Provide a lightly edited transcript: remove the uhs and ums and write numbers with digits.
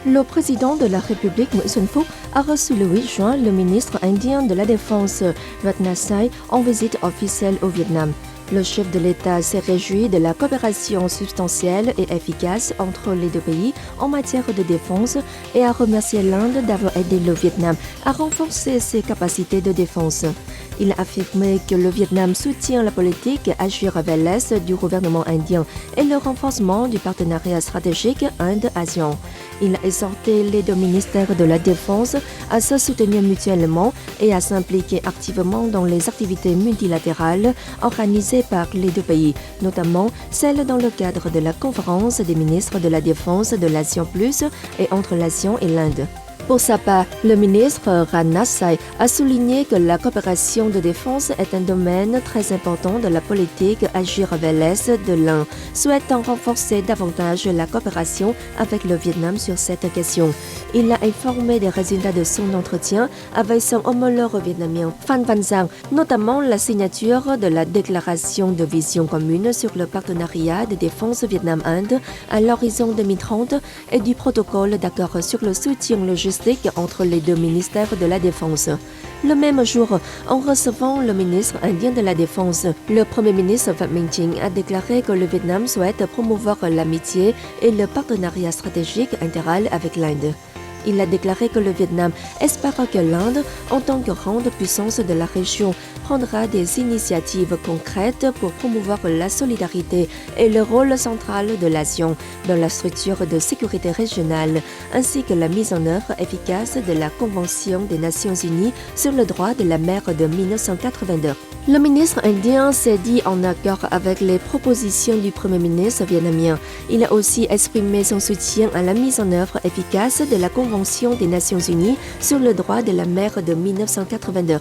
Le président de la République, Nguyễn Xuân Phúc, a reçu le 8 juin le ministre indien de la Défense, Rajnath Singh, en visite officielle au Vietnam. Le chef de l'État s'est réjoui de la coopération substantielle et efficace entre les deux pays en matière de défense et a remercié l'Inde d'avoir aidé le Vietnam à renforcer ses capacités de défense. Il a affirmé que le Vietnam soutient la politique Agir vers l'Est du gouvernement indien et le renforcement du partenariat stratégique Inde-ASEAN. Il a exhorté les deux ministères de la Défense à se soutenir mutuellement et à s'impliquer activement dans les activités multilatérales organisées par les deux pays, notamment celles dans le cadre de la conférence des ministres de la Défense de l'ASEAN Plus et entre l'ASEAN et l'Inde. Pour sa part, le ministre Rajnath Singh a souligné que la coopération de défense est un domaine très important de la politique Agir vers l'Est de l'Inde, souhaitant renforcer davantage la coopération avec le Vietnam sur cette question. Il a informé des résultats de son entretien avec son homologue vietnamien Phan Van Giang, notamment la signature de la déclaration de vision commune sur le partenariat de défense Vietnam-Inde à l'horizon 2030 et du protocole d'accord sur le soutien logistique entre les deux ministères de la Défense. Le même jour, en recevant le ministre indien de la Défense, le Premier ministre Phạm Minh Chính a déclaré que le Vietnam souhaite promouvoir l'amitié et le partenariat stratégique intégral avec l'Inde. Il a déclaré que le Vietnam espère que l'Inde, en tant que grande puissance de la région, prendra des initiatives concrètes pour promouvoir la solidarité et le rôle central de l'ASEAN dans la structure de sécurité régionale, ainsi que la mise en œuvre efficace de la Convention des Nations Unies sur le droit de la mer de 1982. Le ministre indien s'est dit en accord avec les propositions du Premier ministre vietnamien. Il a aussi exprimé son soutien à la mise en œuvre efficace de la Convention des Nations Unies sur le droit de la mer de 1982.